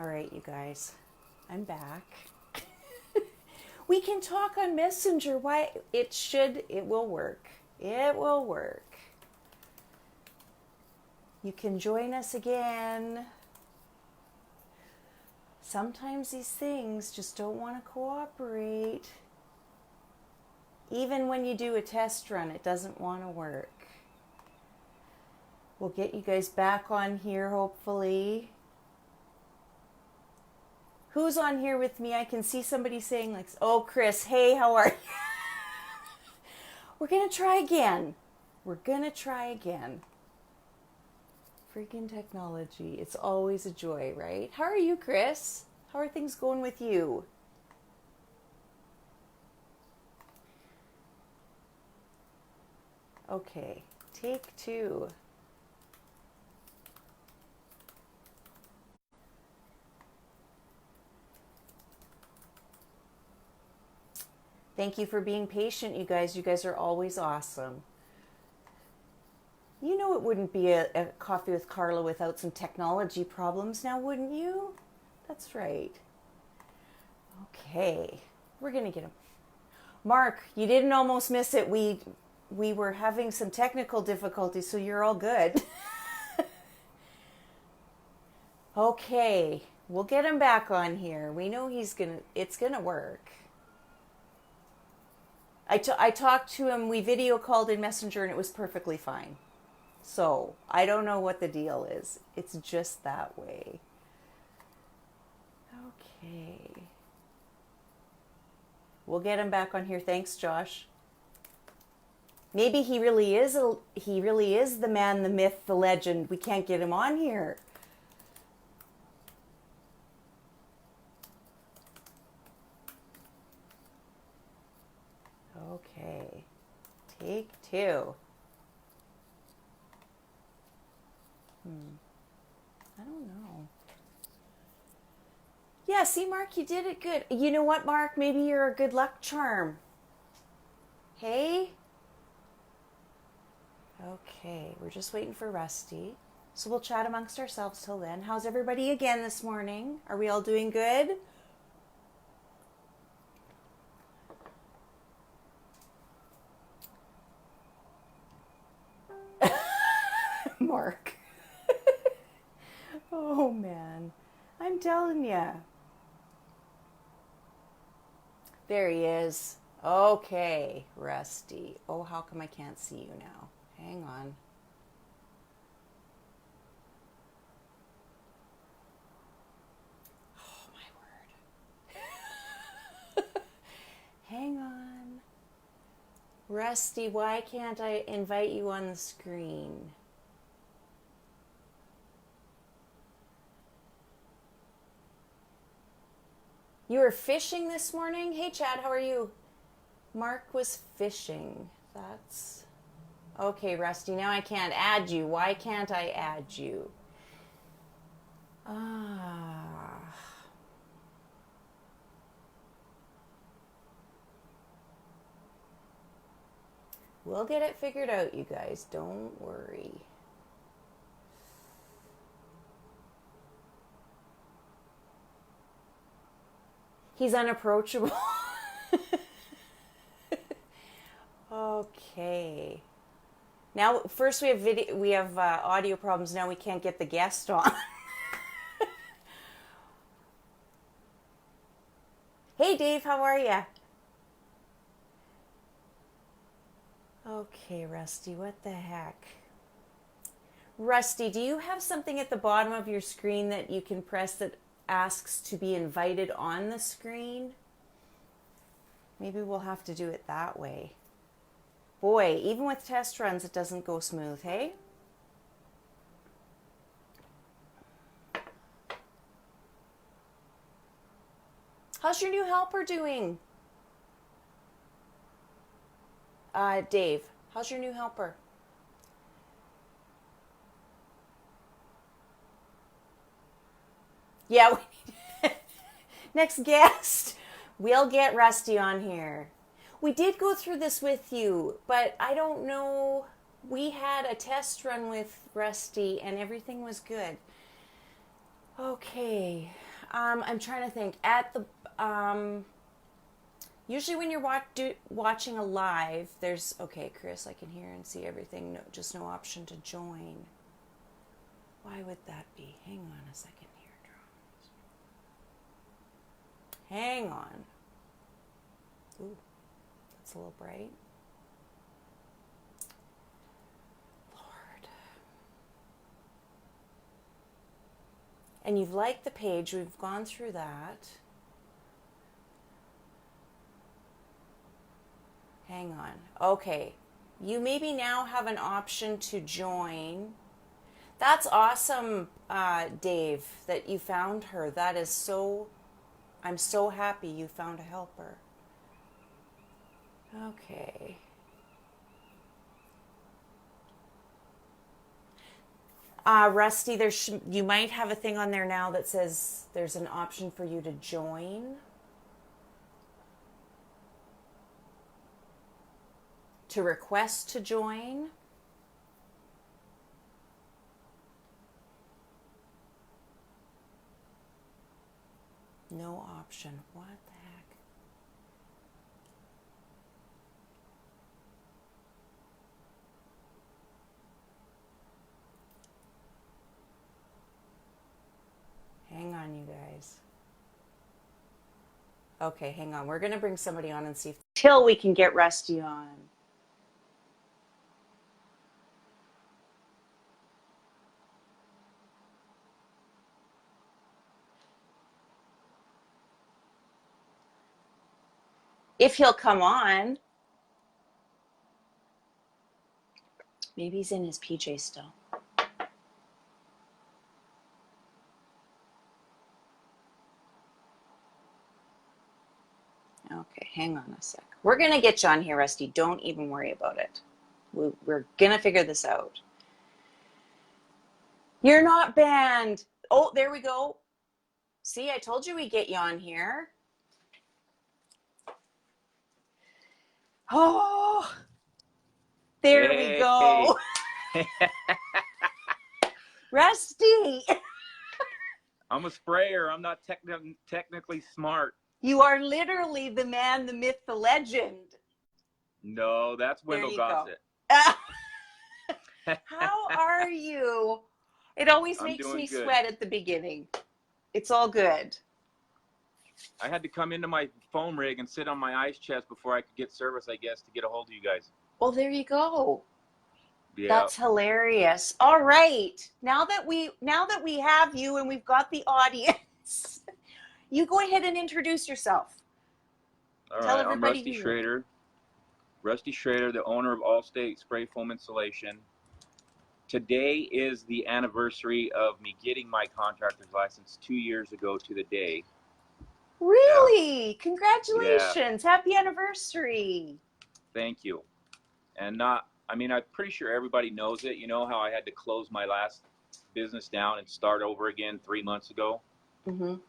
All right, you guys, I'm back. We can talk on Messenger. Why? It will work. It will work. You can join us again. Sometimes these things just don't want to cooperate. Even when you do a test run, it doesn't want to work. We'll get you guys back on here, hopefully. Who's on here with me? I can see somebody saying, like, oh, Chris, hey, how are you? We're going to try again. We're going to try again. Freaking technology. It's always a joy, right? How are you, Chris? How are things going with you? Okay, take 2. Thank you for being patient, you guys. You guys are always awesome. You know it wouldn't be a Coffee with Carla without some technology problems now, wouldn't you? That's right. Okay, we're going to get him. Mark, you didn't almost miss it. We were having some technical difficulties, so you're all good. Okay, we'll get him back on here. We know it's going to work. I talked to him, we video called in Messenger, and it was perfectly fine. So, I don't know what the deal is. It's just that way. Okay. We'll get him back on here. Thanks, Josh. Maybe he really is the man, the myth, the legend. We can't get him on here. Okay. Take 2. I don't know. Yeah, see, Mark, you did it good. You know what, Mark? Maybe you're a good luck charm. Hey? Okay, we're just waiting for Rusty. So we'll chat amongst ourselves till then. How's everybody again this morning? Are we all doing good? Mark. Oh, man. I'm telling ya. There he is. Okay, Rusty. Oh, how come I can't see you now? Hang on. Oh, my word. Hang on. Rusty, why can't I invite you on the screen? You were fishing this morning? Hey, Chad, how are you? Mark was fishing. That's... Okay, Rusty, now I can't add you. Why can't I add you? We'll get it figured out, you guys. Don't worry. He's unapproachable. Okay. Now, first we have audio problems. Now we can't get the guest on. Hey, Dave, how are you? Okay, Rusty, what the heck? Rusty, do you have something at the bottom of your screen that you can press that asks to be invited on the screen? Maybe we'll have to do it that way. Boy, even with test runs, it doesn't go smooth, hey? How's your new helper doing? Dave, how's your new helper? Yeah, next guest. We'll get Rusty on here. We did go through this with you, but I don't know. We had a test run with Rusty and everything was good. Okay, I'm trying to think. Usually when you're watching a live, there's, okay, Chris, I can hear and see everything. No, just no option to join. Why would that be? Hang on a second here, drums. Hang on. Ooh, that's a little bright. Lord. And you've liked the page. We've gone through that. Hang on. Okay. You maybe now have an option to join. That's awesome, Dave, that you found her. That is so, I'm so happy you found a helper. Okay. Rusty, you might have a thing on there now that says there's an option for you to join. To request to join. No option. What the heck? Hang on, you guys. Okay, hang on. We're going to bring somebody on and see till we can get Rusty on. If he'll come on. Maybe he's in his PJ still. Okay, hang on a sec. We're going to get you on here, Rusty. Don't even worry about it. We're going to figure this out. You're not banned. Oh, there we go. See, I told you we'd get you on here. Oh, there we go. Rusty. I'm a sprayer. I'm not technically smart. You are literally the man, the myth, the legend. No, that's Wendell Gossett. How are you? It always makes me sweat at the beginning. It's all good. I had to come into my foam rig and sit on my ice chest before I could get service, I guess, to get a hold of you guys. Well, there you go. Yeah. That's hilarious. All right. Now that we have you and we've got the audience, you go ahead and introduce yourself. All right. I'm Rusty Schrader. Rusty Schrader, the owner of Allstate Spray Foam Insulation. Today is the anniversary of me getting my contractor's license 2 years ago to the day. Really? Yeah. Congratulations. Yeah. Happy anniversary. Thank you. And I'm pretty sure everybody knows it. You know how I had to close my last business down and start over again 3 months ago? Mm-hmm.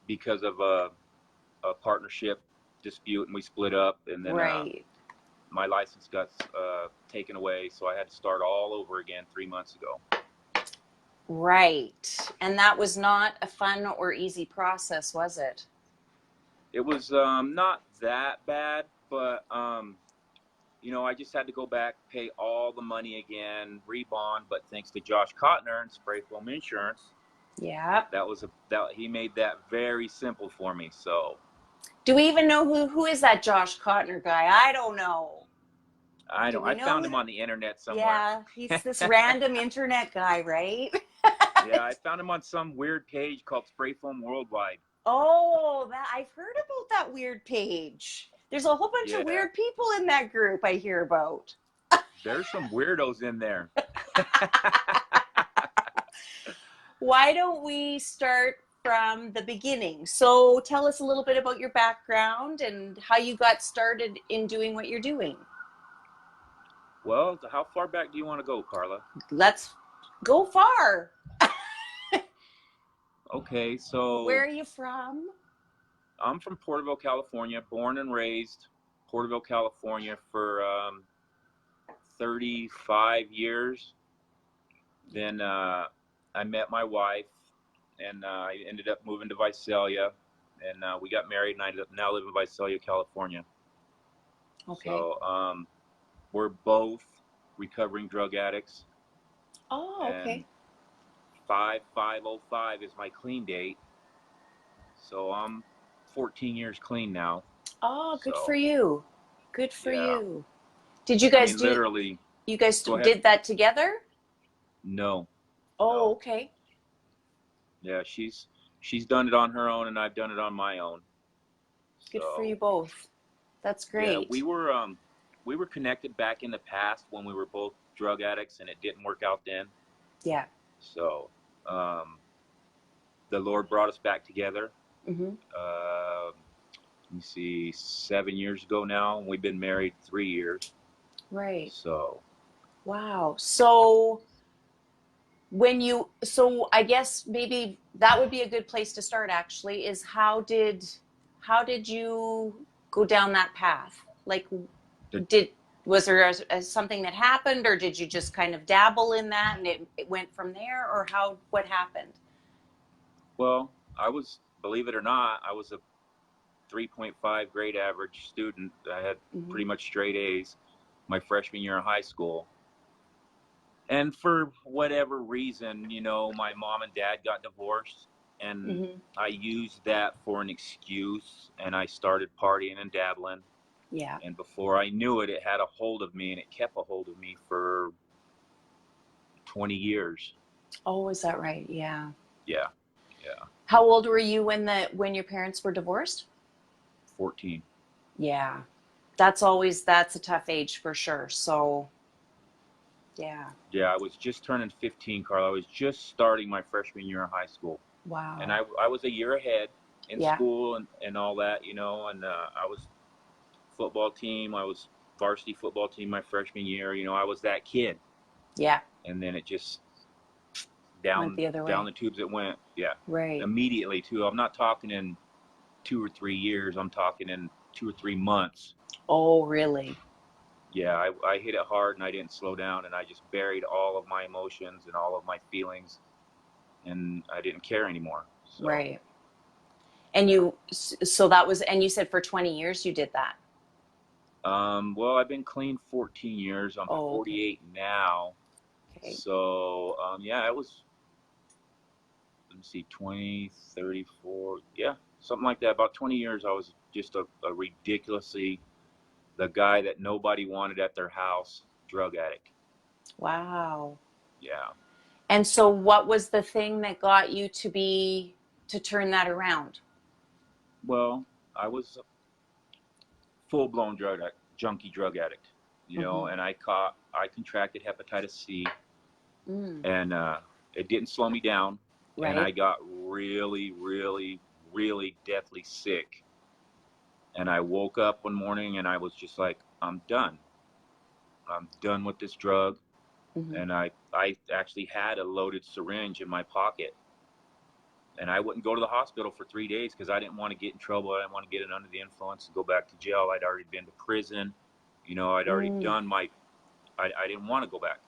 Because of a partnership dispute, and we split up, and then my license got taken away, so I had to start all over again 3 months ago. Right. And that was not a fun or easy process, was it? It was not that bad, but I just had to go back, pay all the money again, rebond. But thanks to Josh Cotner and Spray Foam Insurance, yeah, he made that very simple for me. So, do we even know who is that Josh Cotner guy? I don't know. I found him on the internet somewhere. Yeah, he's this random internet guy, right? Yeah, I found him on some weird page called Spray Foam Worldwide. Oh, I've heard about that weird page. There's a whole bunch of weird people in that group I hear about. There's some weirdos in there. Why don't we start from the beginning? So tell us a little bit about your background and how you got started in doing what you're doing. Well, how far back do you want to go, Carla? Let's go far. Okay, so... Where are you from? I'm from Porterville, California, born and raised Porterville, California for 35 years. Then I met my wife and I ended up moving to Visalia, and we got married, and I now live in Visalia, California. Okay. So we're both recovering drug addicts. Oh, okay. And 5/5/05 is my clean date. So I'm 14 years clean now. Oh, good for So you. Good for yeah, you. Did you I guys mean literally. you guys Go ahead. did that together? No, Oh, no. okay. Yeah, she's done it on her own, and I've done it on my own. Good for So you both. That's yeah, great. we were connected back in the past when we were both drug addicts, and it didn't work out then. Yeah. So the Lord brought us back together. Mm-hmm. Let me see, 7 years ago now, and we've been married 3 years. Right. So Wow. So I guess maybe that would be a good place to start actually is how did you go down that path? Like the, did was there something that happened or did you just kind of dabble in that and it went from there or what happened? well, believe it or not, I was a 3.5 grade average student. I had Mm-hmm. pretty much straight A's my freshman year of high school. And for whatever reason, my mom and dad got divorced, and Mm-hmm. I used that for an excuse, and I started partying and dabbling. Yeah. And before I knew it, it had a hold of me, and it kept a hold of me for 20 years. Oh, is that right? Yeah. Yeah, yeah, How old were you when your parents were divorced? 14. Yeah. That's a tough age for sure. So, yeah. Yeah, I was just turning 15, Carl. I was just starting my freshman year of high school. And Wow. I was a year ahead in Yeah. school and all that, and I was football team. I was varsity football team my freshman year. I was that kid. Yeah. And then it just Went down the other down way. the tubes it went. Yeah, Right. immediately too. I'm not talking in 2 or 3 years. I'm talking in 2 or 3 months. Oh, really? Yeah, I hit it hard, and I didn't slow down, and I just buried all of my emotions and all of my feelings, and I didn't care anymore. So Right. And and you said for 20 years you did that. well, I've been clean 14 years. I'm Oh, okay. 48 now. Okay. So yeah, it was, let me see, 20, 34, yeah, something like that. About 20 years, I was just a ridiculously the guy that nobody wanted at their house, drug addict. Wow. Yeah. And so what was the thing that got you to turn that around? Well, I was a full blown junkie drug addict, Mm-hmm. and I contracted hepatitis C, Mm. and it didn't slow me down, and I Right. got really, really, really deathly sick. And I woke up one morning and I was just like, I'm done. I'm done with this drug. Mm-hmm. And I actually had a loaded syringe in my pocket. And I wouldn't go to the hospital for 3 days because I didn't want to get in trouble. I didn't want to get it under the influence and go back to jail. I'd already been to prison. I'd already Mm. done I didn't want to go back.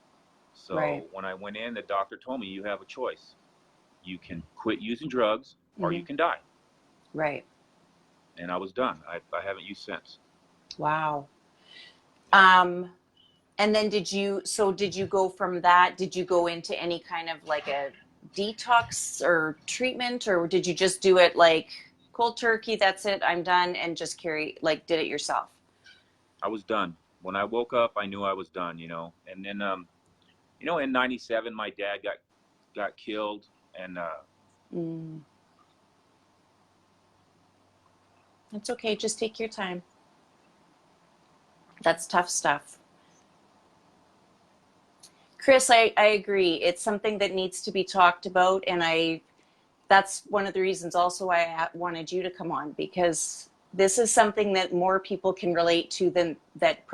Right. So when I went in, the doctor told me, you have a choice. You can quit using drugs or Mm-hmm. you can die. Right. And I was done. I haven't used since. Wow. Yeah. And then did you go from that? Did you go into any kind of like a detox or treatment, or did you just do it like cold turkey, that's it, I'm done, and just did it yourself? I was done. When I woke up, I knew I was done, And then, in '97, my dad got killed, and Mm. It's okay. Just take your time. That's tough stuff. Chris, I agree. It's something that needs to be talked about. And that's one of the reasons also why I wanted you to come on, because this is something that more people can relate to than that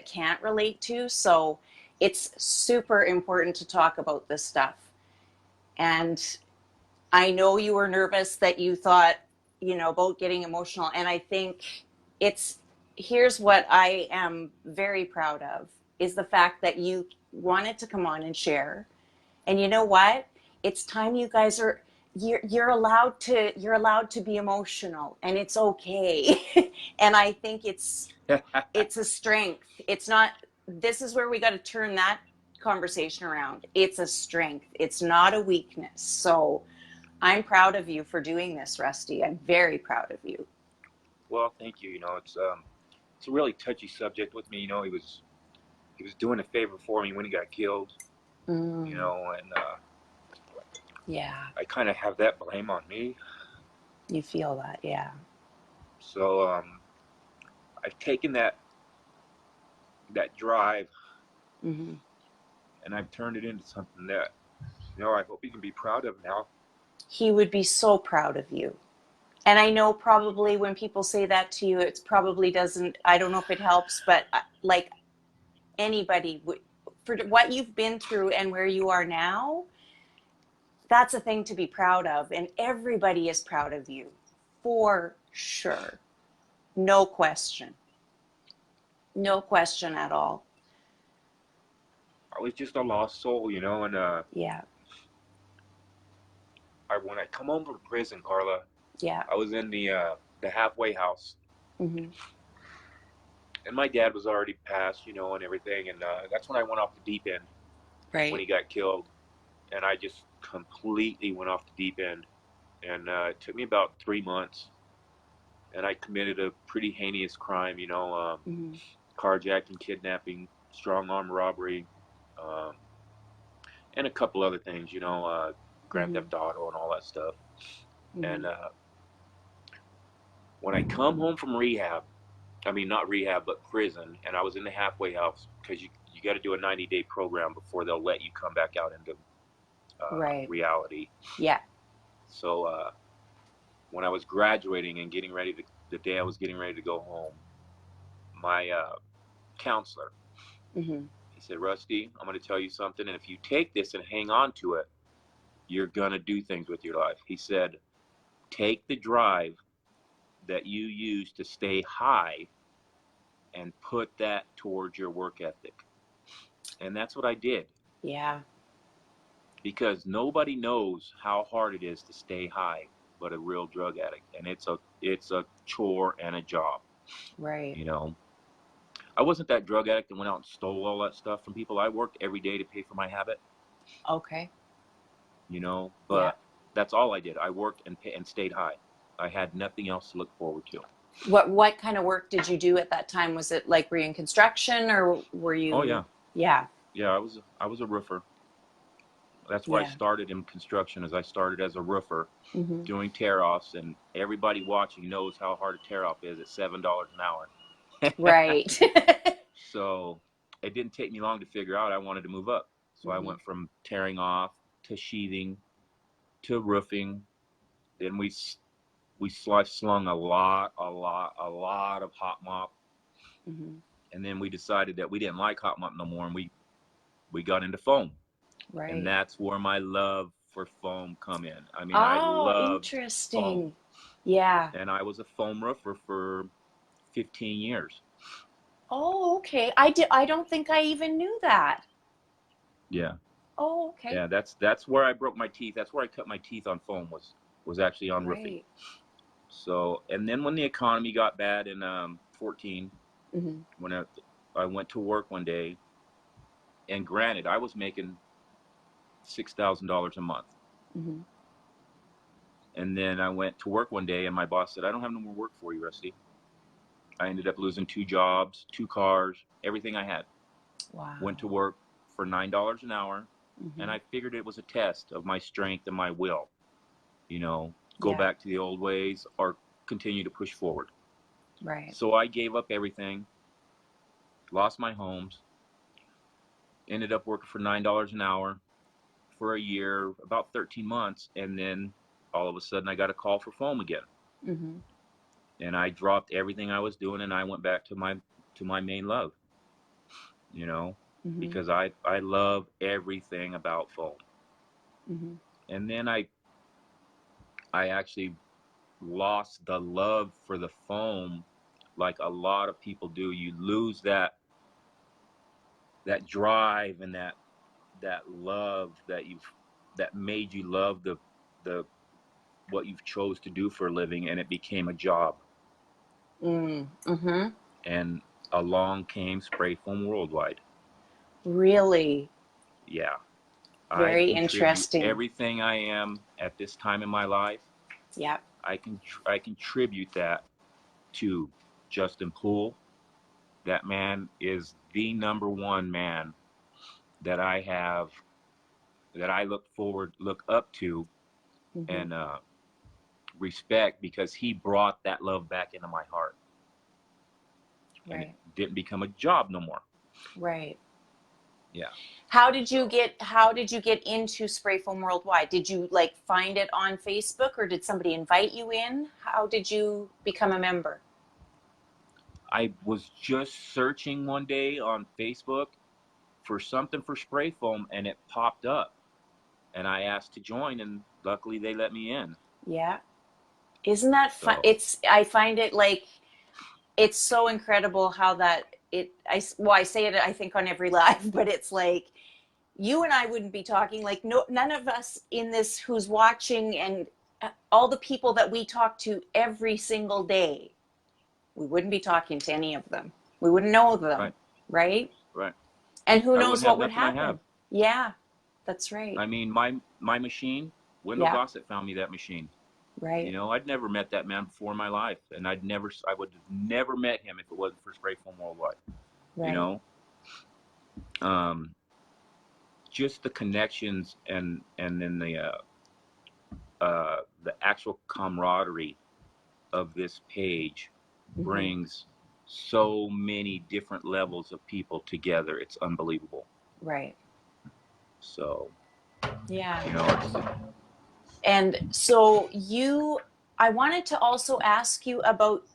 can't relate to. So it's super important to talk about this stuff. And I know you were nervous that you thought, about getting emotional. And I think it's, here's what I am very proud of is the fact that you wanted to come on and share. And you know what? It's time you guys are, you're allowed to be emotional, and it's okay. And I think it's a strength. It's not, this is where we got to turn that conversation around. It's a strength. It's not a weakness. So I'm proud of you for doing this, Rusty. I'm very proud of you. Well, thank you. You know, it's a really touchy subject with me. You know, he was doing a favor for me when he got killed. You know, and Yeah. I kind of have that blame on me. You feel that, yeah. So I've taken that drive Mm-hmm. and I've turned it into something that, you know, I hope he can be proud of now. He would be so proud of you. And I know probably when people say that to you, it probably doesn't, I don't know if it helps, but like anybody would, for what you've been through and where you are now, that's a thing to be proud of. And everybody is proud of you, for sure. No question. No question at all. I was just a lost soul, you know, and Yeah. when I come home from prison, Carla, Yeah. I was in the halfway house, Mm-hmm. and my dad was already passed, you know, and everything, and that's when I went off the deep end when he Right. got killed, and I just completely went off the deep end, and it took me about 3 months, and I committed a pretty heinous crime, you know, Mm-hmm. carjacking, kidnapping, strong arm robbery, um, and a couple other things, you know, Grand Mm-hmm. Theft Auto and all that stuff. Mm-hmm. And when I come home from rehab, I mean, not rehab, but prison, and I was in the halfway house because you got to do a 90-day program before they'll let you come back out into Right. reality. Yeah. So when I was graduating and getting ready to, the day I was getting ready to go home, my counselor, Mm-hmm. he said, Rusty, I'm going to tell you something, and if you take this and hang on to it, you're going to do things with your life. He said, take the drive that you use to stay high and put that towards your work ethic. And that's what I did. Yeah. Because nobody knows how hard it is to stay high but a real drug addict, and it's a chore and a job, Right. you know. I wasn't that drug addict that went out and stole all that stuff from people. I worked every day to pay for my habit, Okay. you know, Yeah. but that's all I did. I worked and stayed high. I had nothing else to look forward to. What kind of work did you do at that time? Was it like, were you in construction, or were Oh you? yeah. Yeah. Yeah, I was a roofer. That's where I Yeah. started in construction. As I started as a roofer Mm-hmm. doing tear offs, and everybody watching knows how hard a tear off is at $7 an hour. Right. So it didn't take me long to figure out I wanted to move up. So I Mm-hmm. went from tearing off to sheathing to roofing. Then we slung a lot of hot mop, Mm-hmm. and then we decided that we didn't like hot mop no more, and we got into foam, and Right. that's where my love for foam come in. I mean, I Oh, loved foam, interesting. Yeah. and I was a foam roofer for 15 years. Oh, okay. I don't think I even knew that. Yeah. Oh, okay. Yeah, that's where I broke my teeth. That's where I cut my teeth on foam was actually on roofing. Right. So, and then when the economy got bad in 14, Mm-hmm. when I went to work one day, and granted, I was making $6,000 a month. Mm-hmm. And then I went to work one day, and my boss said, "I don't have no more work for you, Rusty." I ended up losing 2 jobs, 2 cars, everything I had. Went to Wow. work for $9 an hour, and Mm-hmm. I figured it was a test of my strength and my will. You know, go Yeah. back to the old ways or continue to push forward. Right. So I gave up everything, lost my homes, ended up working for $9 an hour for a year, about 13 months, and then all of a sudden I got a call for foam again. Mm-hmm. And I dropped everything I was doing and I went back to my main love, you know, Mm-hmm. because I love everything about foam. Mm-hmm. And then I actually lost the love for the foam like a lot of people do. You lose that drive and that love that made you love the what you've chose to do for a living, and it became a job. Mm-hmm. And along came Spray Foam Worldwide. Really? Yeah. Very I contribute interesting. everything I am at this time in my life. Yeah. I contribute that to Justin Poole. That man is the #1 man that I have, that I look up to, Mm-hmm. and respect, because he brought that love back into my heart. Right. And it didn't become a job no more. Right. Yeah. How did you get into Spray Foam Worldwide? Did you like find it on Facebook, or did somebody invite you in? How did you become a member? I was just searching one day on Facebook for something for spray foam, and it popped up, and I asked to join, and luckily they let me in. Yeah. Isn't that fun? So I find it like, it's so incredible how that I say it, I think, on every live, but it's like, you and I wouldn't be talking, like, no, none of us in this who's watching, and all the people that we talk to every single day, we wouldn't be talking to any of them. We wouldn't know them, right. right? And who I knows wouldn't what have would nothing I happen. have. Yeah, that's right. I mean, my machine, Wendell Yeah. Gossett found me that machine. Right. You know, I'd never met that man before in my life, and I would have never met him if it wasn't for Spray Foam Worldwide. Right. You know, just the connections, and then the actual camaraderie of this page brings so many different levels of people together. It's unbelievable. Right. So, yeah. you know, And so I wanted to also ask you about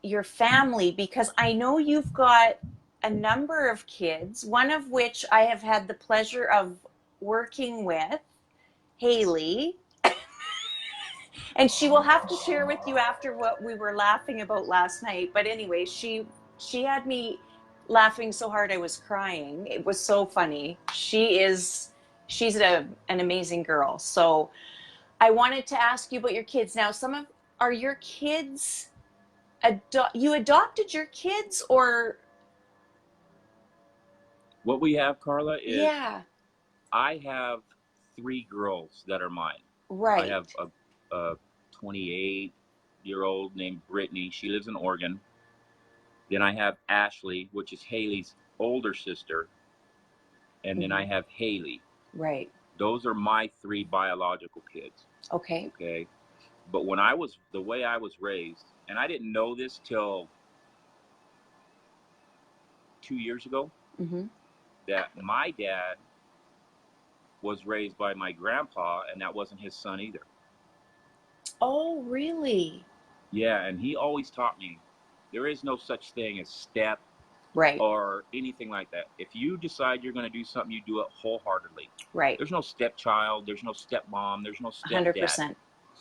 your family, because I know you've got a number of kids, one of which I have had the pleasure of working with, Haley. And she will have to share with you after what we were laughing about last night. But anyway, she had me laughing so hard I was crying. It was so funny. She's an amazing girl. So I wanted to ask you about your kids. Now, are your kids, you adopted your kids, or? what we have, Carla, is Yeah. I have 3 girls that are mine. Right. I have a 28-year-old named Brittany. She lives in Oregon. Then I have Ashley, which is Haley's older sister. And then I have Haley. Right. Those are my 3 biological kids. Okay. Okay. But the way I was raised, and I didn't know this till 2 years ago, that my dad was raised by my grandpa, and that wasn't his son either. Oh, really? Yeah, and he always taught me there is no such thing as step, right, or anything like that. If you decide you're going to do something, you do it wholeheartedly. Right. There's no stepchild, there's no stepmom, there's no stepdad. 100%.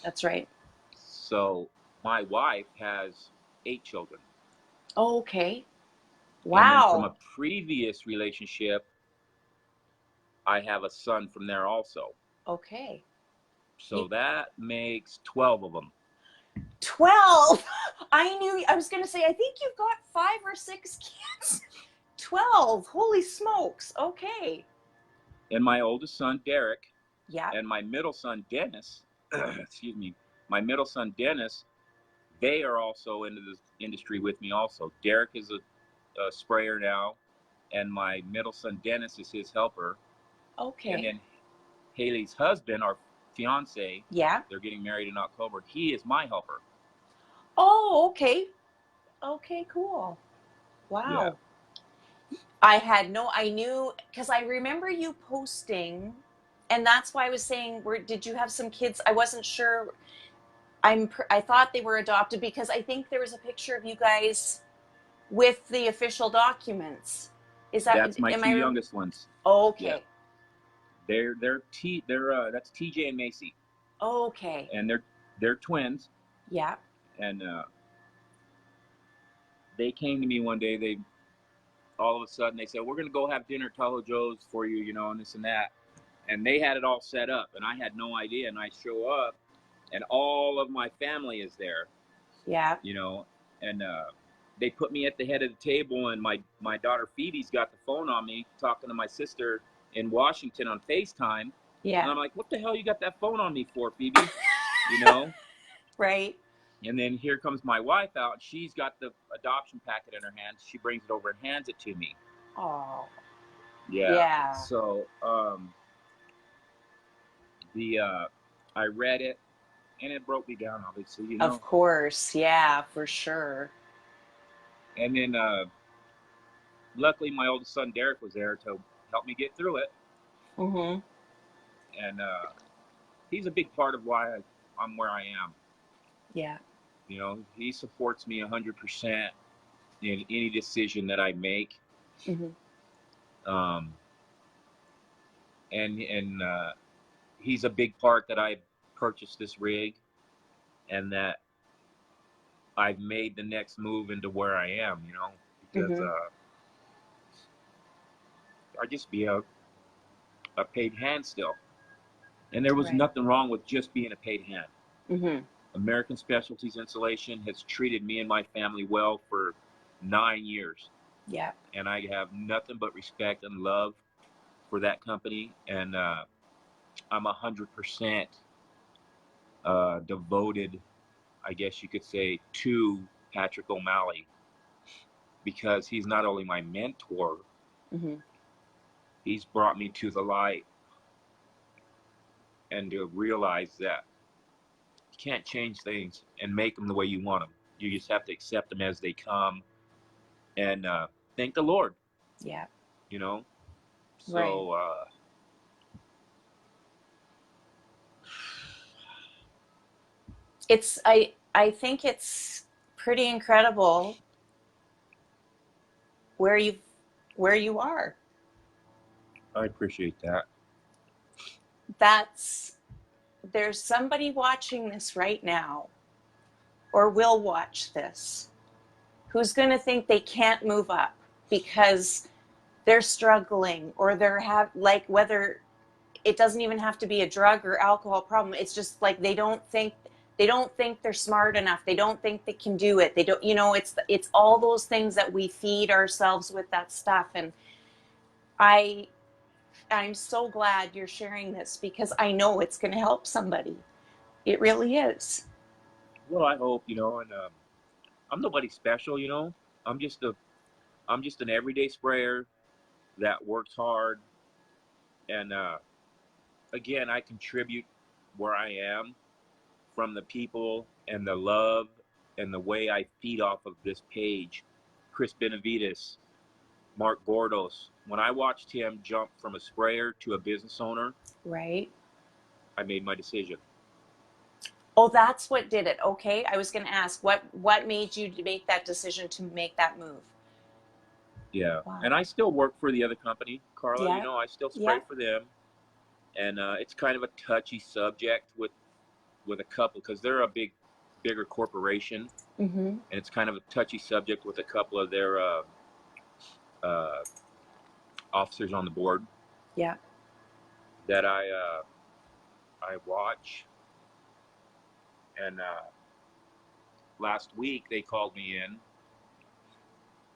That's right. So my wife has 8 children. Oh, okay. Wow. And then from a previous relationship, I have a son from there also. Okay. So that makes 12 of them. 12? I was going to say, I think you've got 5 or 6 kids. 12. Holy smokes. Okay. And my oldest son, Derek. Yeah. And my middle son, Dennis. Excuse me. My middle son, Dennis. They are also into this industry with me also. Derek is a sprayer now. And my middle son, Dennis, is his helper. Okay. And then Haley's husband, our fiance. Yeah. They're getting married in October. He is my helper. Oh, okay. Okay, cool. Wow. Yeah. I knew, because I remember you posting, and that's why I was saying, did you have some kids? I wasn't sure. I thought they were adopted, because I think there was a picture of you guys with the official documents. That's my 2 youngest ones. Okay. Yeah. That's TJ and Macy. Okay. And they're twins. Yeah. And they came to me one day. They all of a sudden they said, "We're gonna go have dinner at Tahoe Joe's for you, and this and that." And they had it all set up, and I had no idea. And I show up, and all of my family is there. Yeah. You know, and they put me at the head of the table, and my daughter Phoebe's got the phone on me talking to my sister in Washington on FaceTime. Yeah. And I'm like, what the hell you got that phone on me for, Phoebe? You know? Right. And then here comes my wife out. She's got the adoption packet in her hands. She brings it over and hands it to me. Oh. Yeah. Yeah. So I read it, and it broke me down, obviously, you know. Of course. Yeah, for sure. And then luckily my oldest son Derek was there to help me get through it. Mm-hmm. And he's a big part of why I'm where I am. Yeah. You know, he supports me 100% in any decision that I make. Mm-hmm. And he's a big part that I purchased this rig, and that I've made the next move into where I am, you know, because I just be a paid hand still. And there was nothing wrong with just being a paid hand. Mm-hmm. American Specialties Insulation has treated me and my family well for 9 years. Yeah. And I have nothing but respect and love for that company. And I'm 100% devoted, I guess you could say, to Patrick O'Malley, because he's not only my mentor, Mm-hmm. he's brought me to the light and to realize that you can't change things and make them the way you want them. You just have to accept them as they come and thank the Lord. Yeah. You know? Right. So, I think it's pretty incredible where you are. I appreciate that. There's somebody watching this right now, or will watch this, who's going to think they can't move up because they're struggling, or whether it doesn't even have to be a drug or alcohol problem. It's just like they don't think they're smart enough. They don't think they can do it. They don't, it's all those things that we feed ourselves with, that stuff. And I'm so glad you're sharing this, because I know it's going to help somebody. It really is. Well, I hope, you know, and I'm nobody special, you know. I'm just an everyday sprayer that works hard, and again, I contribute where I am from the people and the love and the way I feed off of this page. Chris Benavides, Mark Gordos. When I watched him jump from a sprayer to a business owner, Right. I made my decision. Oh, that's what did it. Okay. I was going to ask what made you to make that decision, to make that move. Yeah. Wow. And I still work for the other company, Carla. Yeah. You know, I still spray for them. And it's kind of a touchy subject with a couple, because they're a bigger corporation. Mm-hmm. And it's kind of a touchy subject with a couple of their officers on the board. Yeah. That I watch. And last week they called me in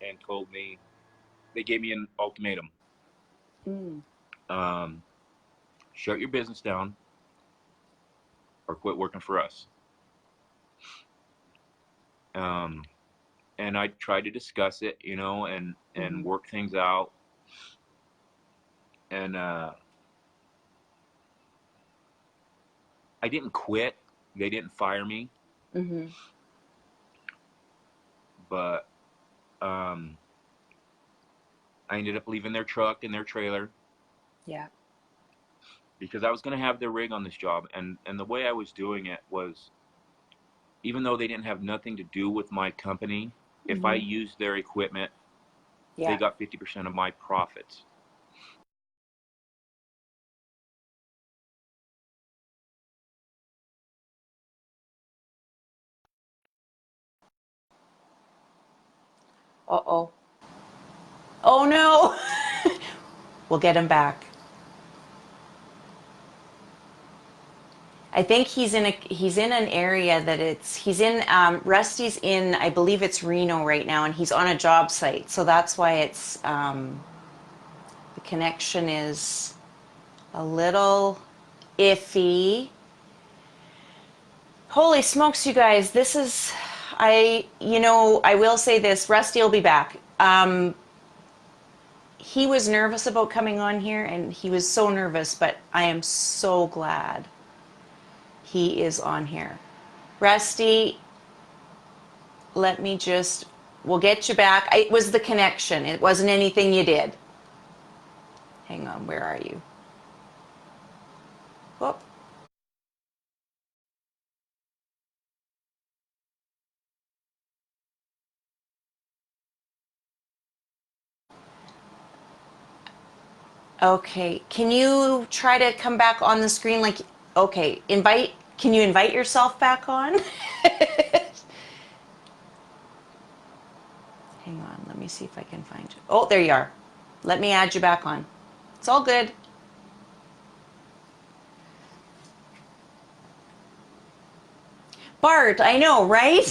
and told me, they gave me an ultimatum. Shut your business down or quit working for us. And I tried to discuss it, you know, and work things out. And I didn't quit. They didn't fire me. Mm-hmm. But I ended up leaving their truck and their trailer. Yeah. Because I was going to have their rig on this job. And the way I was doing it was, even though they didn't have nothing to do with my company, if I used their equipment, they got 50% of my profits. Uh-oh. Oh no. We'll get him back. I think he's in an area that he's in Rusty's in, I believe it's Reno right now, and he's on a job site, so that's why it's the connection is a little iffy. Holy smokes, you guys! This is, I will say this: Rusty will be back. He was nervous about coming on here, and he was so nervous, but I am so glad he is on here. Rusty, we'll get you back. It was the connection. It wasn't anything you did. Hang on, where are you? Whoop. Okay, can you try to come back on the screen? Okay, can you invite yourself back on? Hang on, let me see if I can find you. Oh, there you are. Let me add you back on. It's all good. Bart, I know, right?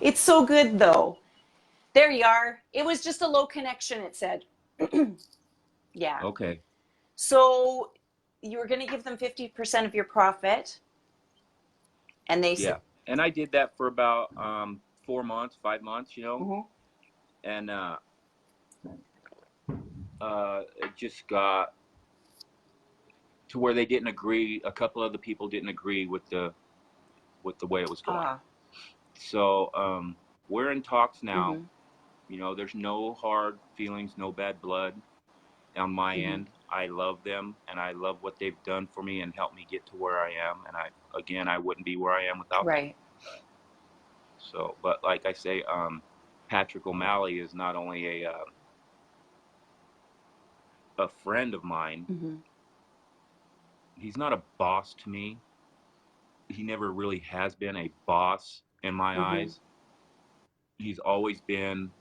It's so good though. There you are. It was just a low connection, it said. Yeah. Okay. So you were going to give them 50% of your profit. And they said. Yeah. And I did that for about 4 months, 5 months, And it just got to where they didn't agree. A couple of the people didn't agree with the way it was going. So we're in talks now. There's no hard feelings, no bad blood on my end. I love them, and I love what they've done for me and helped me get to where I am. And I wouldn't be where I am without them. So, but like I say, Patrick O'Malley is not only a friend of mine. He's not a boss to me. He never really has been a boss in my eyes. He's always been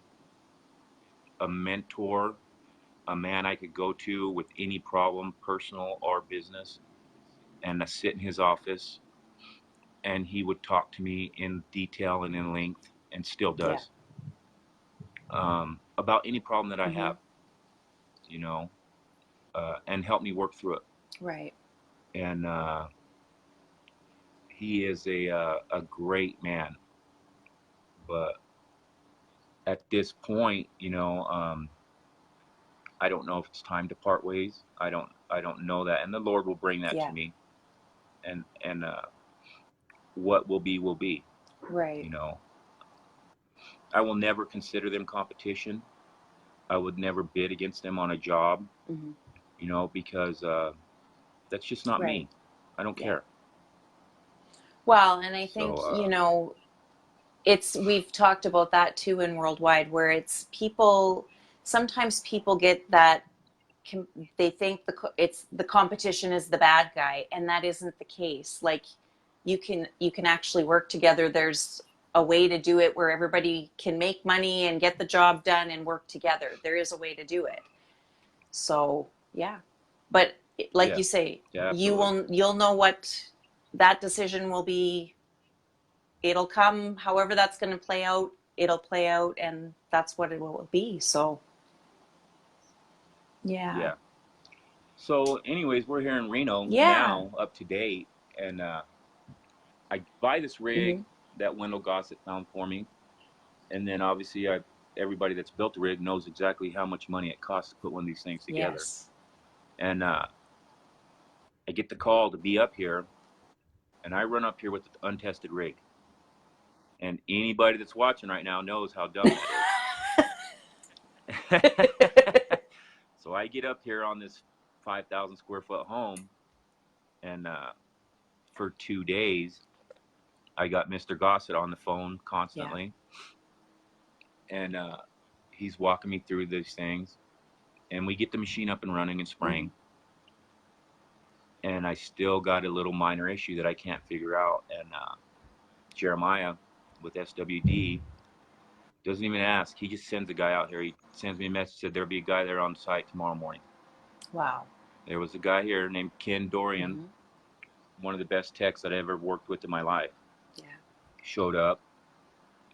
a mentor, a man I could go to with any problem, personal or business, and I sit in his office, and he would talk to me in detail and in length, and still does, about any problem that I have, and help me work through it. Right. And he is a great man, but at this point, I don't know if it's time to part ways. I don't know that, and the Lord will bring that to me, and what will be will be. Right. I will never consider them competition. I would never bid against them on a job, because that's just not me. I don't care. Well, and I think, we've talked about that too in Worldwide, where it's sometimes people get that, they think the competition is the bad guy, and that isn't the case. Like, you can actually work together. There's a way to do it where everybody can make money and get the job done and work together. There is a way to do it. So, yeah. But like you say, you'll know what that decision will be. It'll come however that's going to play out. It'll play out, and that's what it will be. So, yeah. So, anyways, we're here in Reno now, up to date, and I buy this rig that Wendell Gossett found for me, and then obviously everybody that's built the rig knows exactly how much money it costs to put one of these things together. And I get the call to be up here, and I run up here with the untested rig. And anybody that's watching right now knows how dumb that is. So I get up here on this 5,000 square foot home, and for 2 days, I got Mr. Gossett on the phone constantly. And he's walking me through these things. And we get the machine up and running and spraying. And I still got a little minor issue that I can't figure out. And Jeremiah with SWD doesn't even ask. He just sends a guy out here. He sends me a message, said there'll be a guy there on site tomorrow morning. Wow. There was a guy here named Ken Dorian. one of the best techs that I ever worked with in my life. Yeah. Showed up,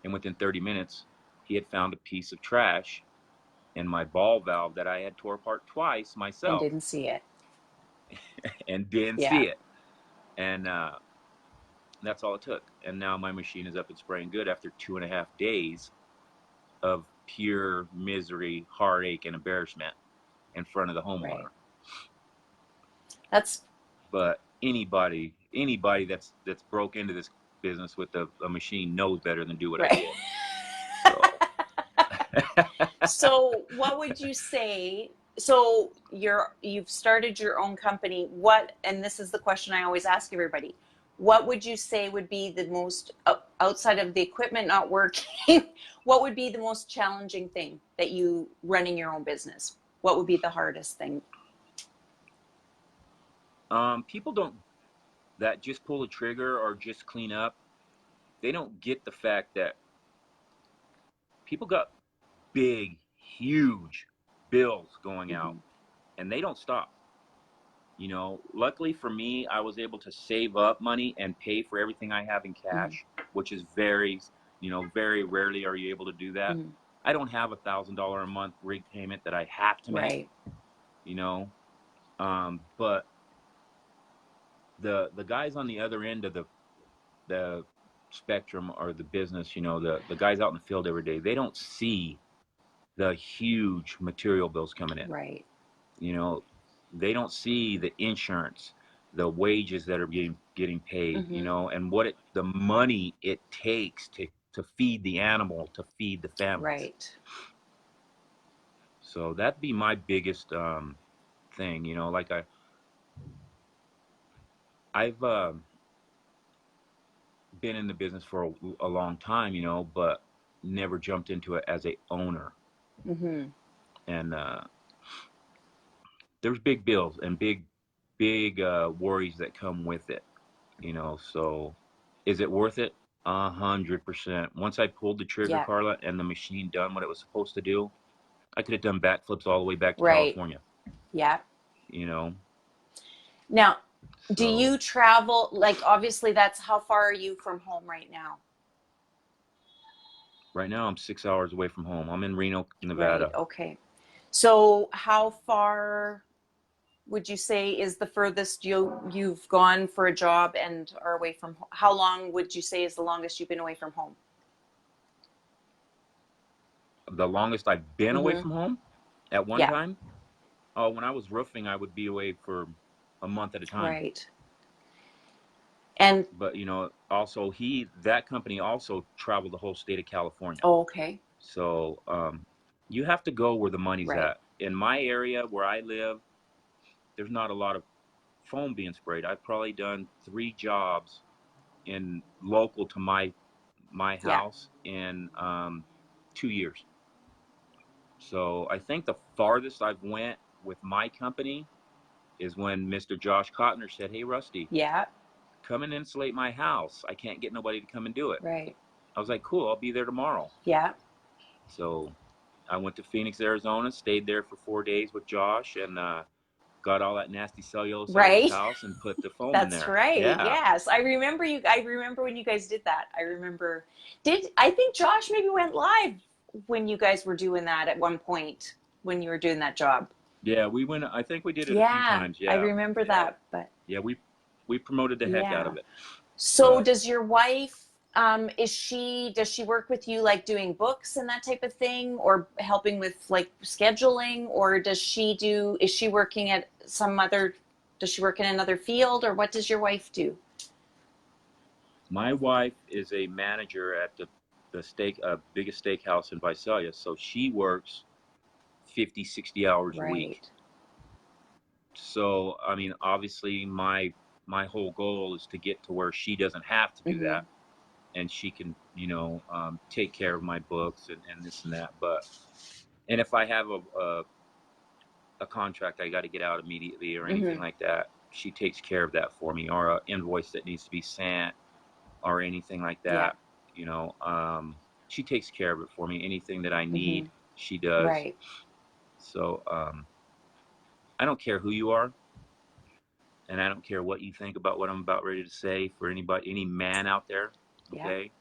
and within 30 minutes, he had found a piece of trash in my ball valve that I had tore apart twice myself. And didn't see it. And didn't Yeah. see it. And that's all it took. And now my machine is up and spraying good after 2.5 days of pure misery, heartache, and embarrassment in front of the homeowner. Right. But anybody that's broke into this business with a machine knows better than do what I did. So what would you say? So you've started your own company. What, and this is the question I always ask everybody, what would you say would be the most, outside of the equipment not working, what would be the most challenging thing that you running your own business? What would be the hardest thing? People that just pull a trigger or just clean up, they don't get the fact that people got big, huge bills going out, and they don't stop. You know, luckily for me, I was able to save up money and pay for everything I have in cash, which is very rarely are you able to do that. I don't have $1,000 a month rig payment that I have to make. Right. You know, but the guys on the other end of the spectrum or the business, you know, the guys out in the field every day, they don't see the huge material bills coming in. Right. You know, they don't see the insurance, the wages that are getting paid, you know, and the money it takes to feed the animal, to feed the family. Right. So that'd be my biggest thing, you know, like I've been in the business for a long time, you know, but never jumped into it as a owner. And there's big bills and big worries that come with it, you know. So is it worth it? 100%. Once I pulled the trigger, Carla, and the machine done what it was supposed to do, I could have done backflips all the way back to California. Yeah. You know. Now, do you travel, like, obviously that's, how far are you from home right now? Right now I'm 6 hours away from home. I'm in Reno, Nevada. Right. Okay. So how far would you say is the furthest you've gone for a job and are away from home? How long would you say is the longest you've been away from home? The longest I've been away from home at one time? Oh, when I was roofing, I would be away for a month at a time. Right. But you know, also that company also traveled the whole state of California. Oh, okay. So you have to go where the money's at. In my area where I live, there's not a lot of foam being sprayed. I've probably done 3 jobs in local to my house in 2 years. So I think the farthest I've went with my company is when Mr. Josh Cotner said, "Hey, Rusty, come and insulate my house. I can't get nobody to come and do it." Right. I was like, "Cool, I'll be there tomorrow." Yeah. So I went to Phoenix, Arizona, stayed there for 4 days with Josh, and got all that nasty cellulose out of his house and put the foam in there. That's right. Yeah. Yes. I remember when you guys did that. I think Josh maybe went live when you guys were doing that at one point when you were doing that job. Yeah, we went. I think we did it a few times. Yeah, I remember that. But yeah, we promoted the heck out of it. So does your wife? Does she work with you, like doing books and that type of thing, or helping with like scheduling, or is she working at does she work in another field, or what does your wife do? My wife is a manager at the biggest steakhouse in Visalia, so she works 50, 60 hours a week. So, I mean, obviously my whole goal is to get to where she doesn't have to do that, and she can, you know, take care of my books and this and that. And if I have a contract I got to get out immediately or anything like that, she takes care of that for me, or an invoice that needs to be sent or anything like that. You know, she takes care of it for me. Anything that I need, she does. Right. So I don't care who you are. and I don't care what you think about what I'm about ready to say for anybody, any man out there, Yeah. okay?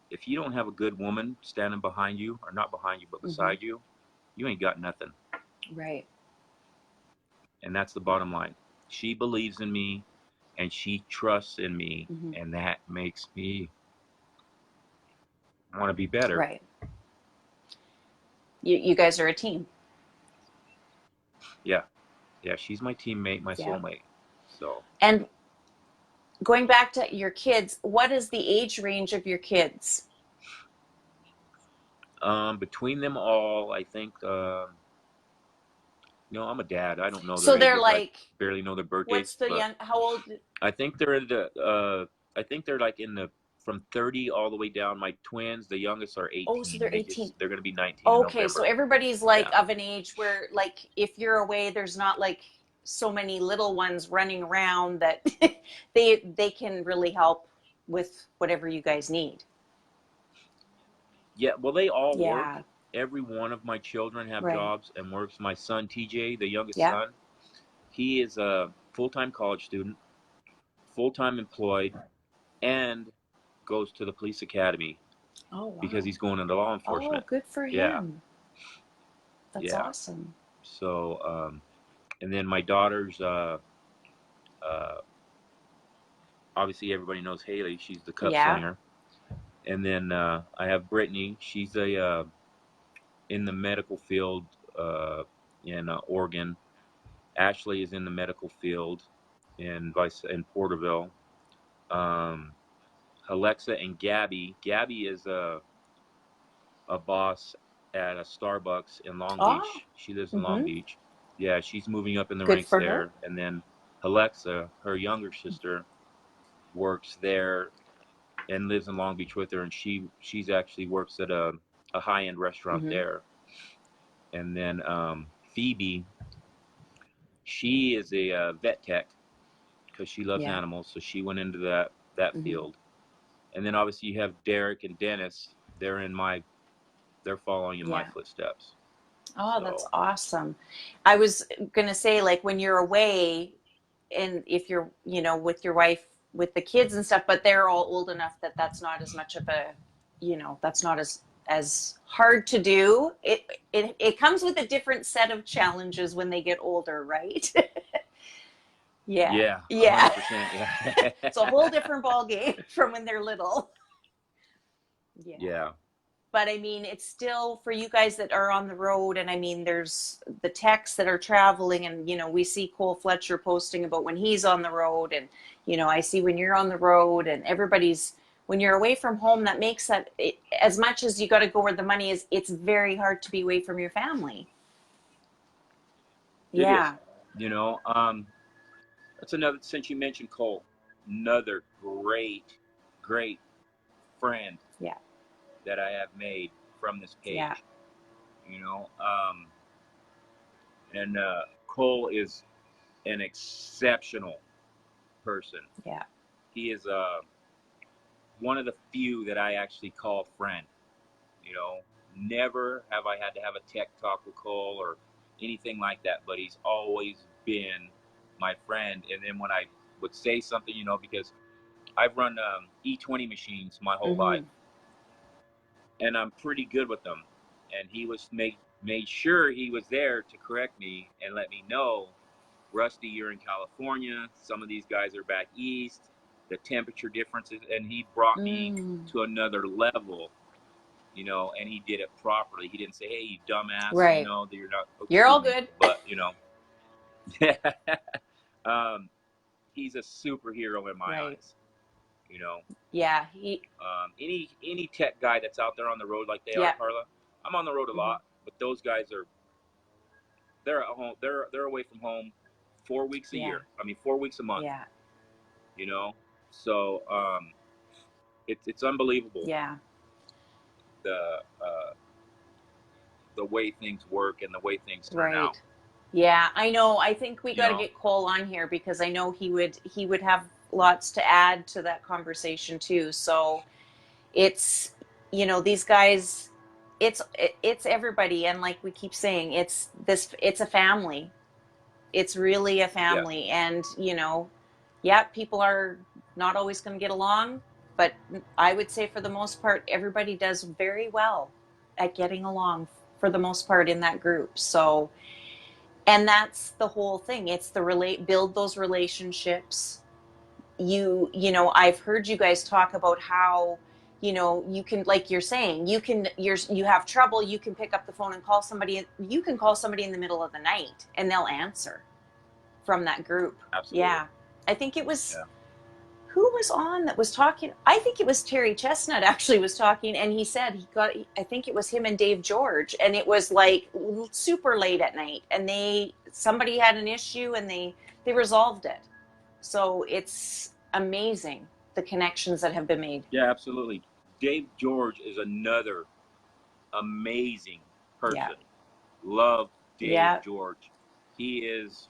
If you don't have a good woman standing behind you, or not behind you, but beside you, you ain't got nothing. Right. And that's the bottom line. She believes in me, and she trusts in me, and that makes me want to be better. Right. You guys are a team. Yeah. Yeah, she's my teammate, my soulmate. So. And going back to your kids, what is the age range of your kids? Between them all, I think, I'm a dad. I don't know So their they're ages. like, I barely know their birthdays. what's the young, how old? I think they're in I think they're like in the, from 30 all the way down. My twins, the youngest, are 18. Oh, so they're 18. They're going to be 19 in Okay, November. so everybody's like of an age where, like, if you're away, there's not like so many little ones running around that they can really help with whatever you guys need. Yeah, well, they all work. Every one of my children have jobs and works. My son, TJ, the youngest son, he is a full-time college student, full-time employed, and goes to the police academy. Oh, wow. Because he's going into law enforcement. Oh, good for him. That's awesome. So, and then my daughter's, obviously everybody knows Haley. She's the cup slinger. And then I have Brittany. She's in the medical field in Oregon. Ashley is in the medical field in Porterville. Alexa and Gabby. Gabby is a boss at a Starbucks in Long Beach. She lives in Long Beach. Yeah, she's moving up in the ranks there. Her. And then Alexa, her younger sister, works there and lives in Long Beach with her, and she's actually works at a high-end restaurant there. And then Phoebe, she is a vet tech because she loves animals, so she went into that field. And then obviously you have Derek and Dennis. They're following in my footsteps. Oh, that's awesome. I was gonna say, like, when you're away, and if you're, with your wife, with the kids and stuff, but they're all old enough that that's not as much of a, that's not as hard to do. It comes with a different set of challenges when they get older, right? Yeah. Yeah. 100%, yeah. It's a whole different ball game from when they're little. Yeah. But I mean, it's still for you guys that are on the road. And I mean, there's the techs that are traveling, and, we see Cole Fletcher posting about when he's on the road. And, I see when you're on the road, and when you're away from home, that makes that, as much as you got to go where the money is, it's very hard to be away from your family. It is. That's another, since you mentioned Cole, another great friend that I have made from this page. And Cole is an exceptional person. He is one of the few that I actually call friend. Never have I had to have a tech talk with Cole or anything like that, but he's always been my friend. And then when I would say something, because I've run E20 machines my whole life, and I'm pretty good with them. And he was made sure he was there to correct me and let me know, Rusty, you're in California. Some of these guys are back east. The temperature differences, and he brought me to another level. And he did it properly. He didn't say, "Hey, you dumbass," that you're not. You're all good. But he's a superhero in my eyes. Yeah. Any tech guy that's out there on the road like they are, Carla. I'm on the road a lot, but those guys they're at home. They're away from home 4 weeks a year. I mean, 4 weeks a month. Yeah. So it's unbelievable. Yeah. The way things work and the way things turn out. Yeah, I know. I think we got to get Cole on here, because I know he would have lots to add to that conversation too. So it's, these guys, it's everybody. And like we keep saying, it's a family. It's really a family. And, yeah, people are not always going to get along, but I would say for the most part, everybody does very well at getting along for the most part in that group. So, and that's the whole thing. It's the build those relationships. You know, I've heard you guys talk about how, you know, you can, like you're saying, you have trouble, you can pick up the phone and call somebody. You can call somebody in the middle of the night and they'll answer from that group. Absolutely. Yeah. I think it was, who was on that was talking? I think it was Terry Chestnut actually was talking, and he said I think it was him and Dave George, and it was like super late at night, and somebody had an issue and they resolved it. So it's amazing the connections that have been made. Yeah, absolutely. Dave George is another amazing person. Yeah. Love Dave George. He is,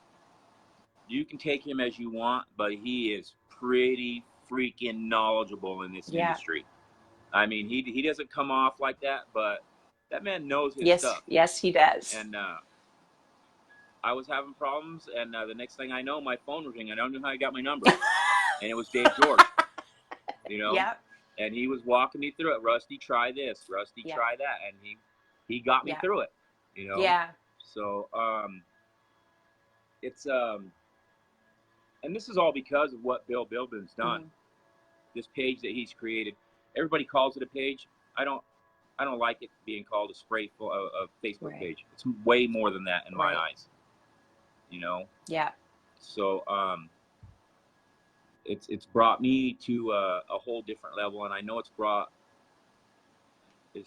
you can take him as you want, but he is pretty freaking knowledgeable in this industry. I mean, he doesn't come off like that, but that man knows his stuff. Yes, he does. And I was having problems, and the next thing I know, my phone was ringing. I don't know how he got my number. And it was Dave George, you know? Yeah. And he was walking me through it. Rusty, try this. Rusty, try that. And he got me through it, you know? Yeah. So it's and this is all because of what Bill Bilbin's done. Mm-hmm. This page that he's created. Everybody calls it a page. I don't like it being called a Facebook page. It's way more than that in my eyes. You know? Yeah. So it's brought me to a whole different level, and I know it's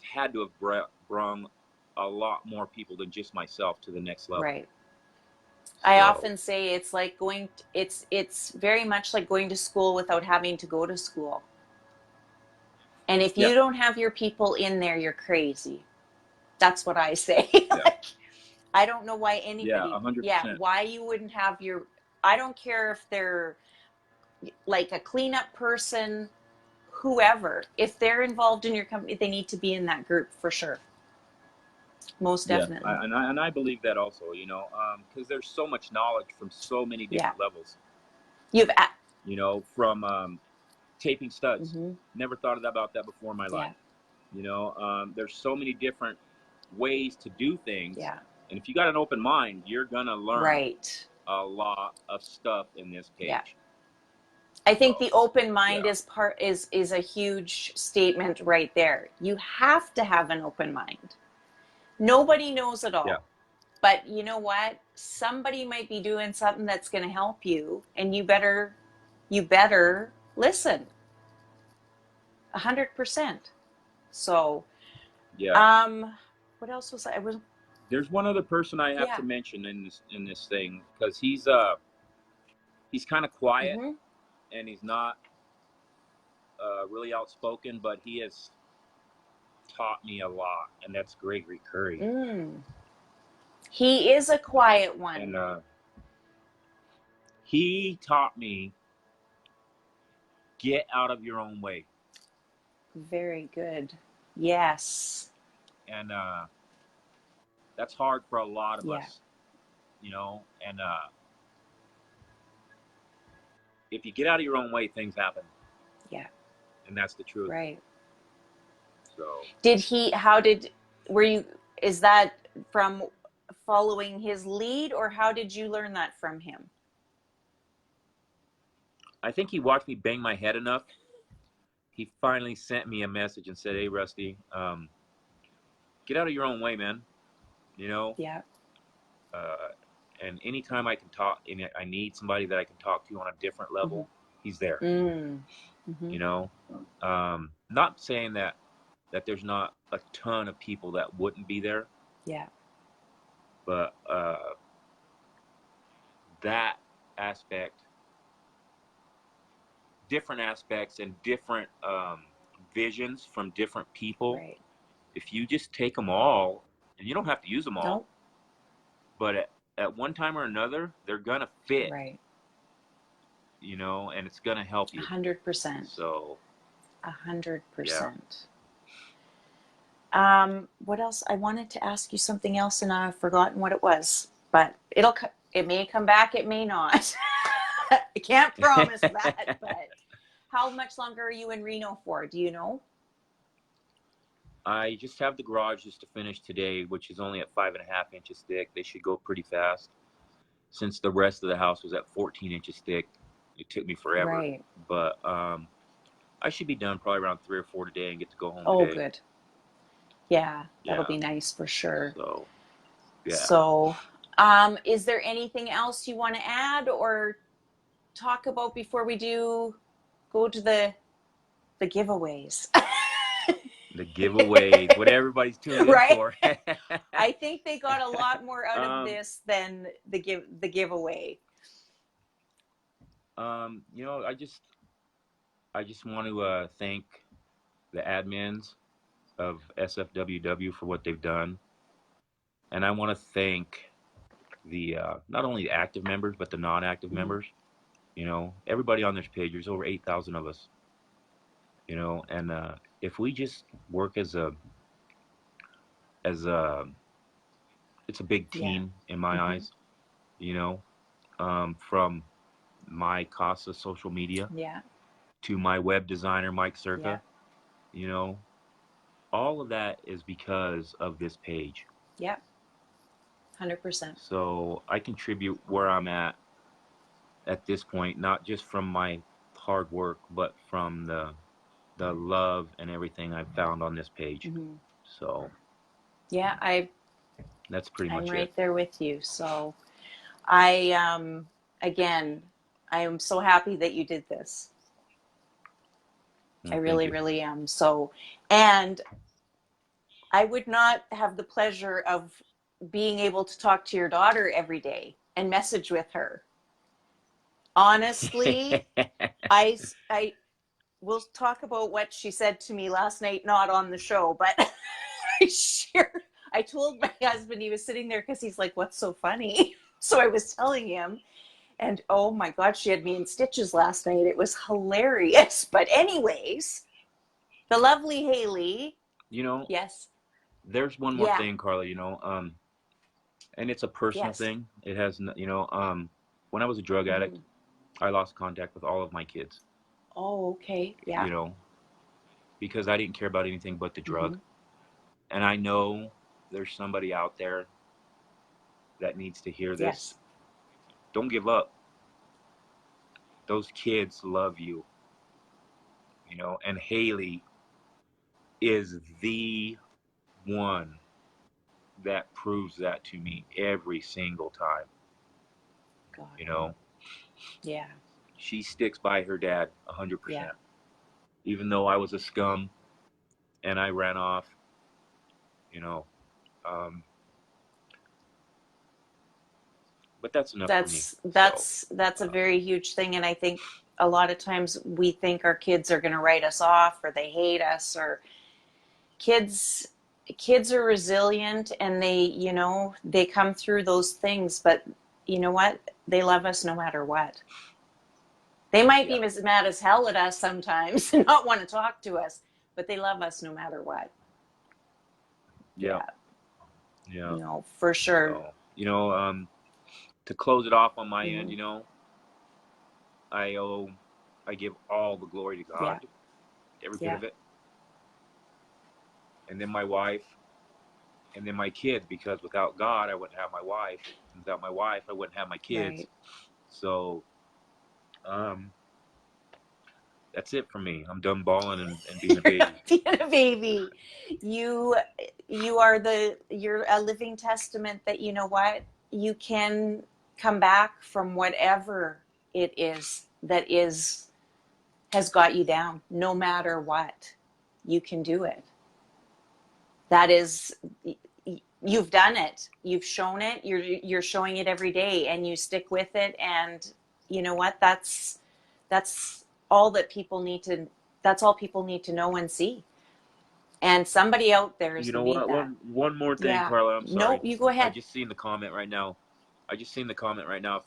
had to have brought a lot more people than just myself to the next level. Right. I often say it's like it's very much like going to school without having to go to school. And if you don't have your people in there, you're crazy. That's what I say. Like, I don't know why anybody, 100%. Why you wouldn't have I don't care if they're like a cleanup person, whoever, if they're involved in your company, they need to be in that group for sure. Most definitely. And I believe that also, you know, because there's so much knowledge from so many different levels. You know, from taping studs. Mm-hmm. Never thought about that before in my life. You know, there's so many different ways to do things. Yeah. And if you got an open mind, you're gonna learn a lot of stuff in this page. Yeah. I think the open mind is a huge statement right there. You have to have an open mind. Nobody knows it all. Yeah. But you know what? Somebody might be doing something that's going to help you, and you better listen. 100%. So, what else was I was? There's one other person I have to mention in this thing, because he's kind of quiet, mm-hmm. and he's not really outspoken, but he has taught me a lot, and that's Gregory Curry. He is a quiet one. And he taught me, get out of your own way. Very good. Yes. And that's hard for a lot of us, you know, and if you get out of your own way, things happen. Yeah. And that's the truth. Right. So is that from following his lead, or how did you learn that from him? I think he watched me bang my head enough. He finally sent me a message and said, "Hey, Rusty, get out of your own way, man. You know? Yeah. And anytime I can talk, and I need somebody that I can talk to on a different level, mm-hmm. he's there. Mm-hmm. You know? Not saying that there's not a ton of people that wouldn't be there. Yeah. But that aspect, different aspects and different visions from different people, right. If you just take them all, and you don't have to use them all, nope. But at one time or another, they're going to fit. Right. You know, and it's going to help you. 100%. So. 100%. Yeah. What else? I wanted to ask you something else, and I've forgotten what it was. But it may come back. It may not. I can't promise that, but how much longer are you in Reno for? Do you know? I just have the garage just to finish today, which is only at 5.5 inches thick. They should go pretty fast. Since the rest of the house was at 14 inches thick, it took me forever. Right. But I should be done probably around 3 or 4 today and get to go home Oh, today. good. Yeah, that'll Yeah. be nice for sure. So, yeah. So, is there anything else you want to add or talk about before we go to the giveaways? The giveaways, what everybody's tuned in Right? for. I think they got a lot more out of this than the giveaway. You know, I just want to thank the admins of SFWW for what they've done, and I want to thank the not only the active members but the non-active members. You know, everybody on this page. There's over 8,000 of us. You know, and if we just work as a it's a big team in my eyes. You know, from my Casa social media to my web designer Mike Circa. You know, all of that is because of this page. Yeah. 100%. So I contribute where I'm at this point, not just from my hard work, but from the love and everything I've found on this page. So yeah, that's pretty much I'm it. right there with you. So I again, I am so happy that you did this. I really, really am. So, and I would not have the pleasure of being able to talk to your daughter every day and message with her. Honestly, I will talk about what she said to me last night, not on the show, but I told my husband, he was sitting there because he's like, what's so funny? So I was telling him, and oh my God, she had me in stitches last night. It was hilarious. But anyways, the lovely Haley. You know, yes. There's one more thing, Carla, you know, and it's a personal thing. It has, you know, when I was a drug addict, I lost contact with all of my kids. Oh, okay. Yeah. You know, because I didn't care about anything but the drug. And I know there's somebody out there that needs to hear this. Yes. Don't give up. Those kids love you. You know, and Haley is the one that proves that to me every single time. God. You know? Yeah. She sticks by her dad 100%. Yeah. Even though I was a scum and I ran off, you know, but that's enough for me. That's a very huge thing, and I think a lot of times we think our kids are going to write us off or they hate us, or kids are resilient and they come through those things, but you know what? They love us no matter what. They might be as mad as hell at us sometimes and not want to talk to us, but they love us no matter what. Yeah. No, for sure. So, you know, to close it off on my end, you know, I give all the glory to God, every bit of it. And then my wife, and then my kids, because without God, I wouldn't have my wife. And without my wife, I wouldn't have my kids. Right. So, that's it for me. I'm done balling and being a baby. Being a baby. You're a living testament that, you know what, you can come back from whatever it is that has got you down. No matter what, you can do it. That is, you've done it. You've shown it. You're showing it every day, and you stick with it. And you know what? That's all that people need to. That's all people need to know and see. And somebody out there is going to need that. One more thing, Carla. I'm sorry. No, you go ahead. I just seen the comment right now.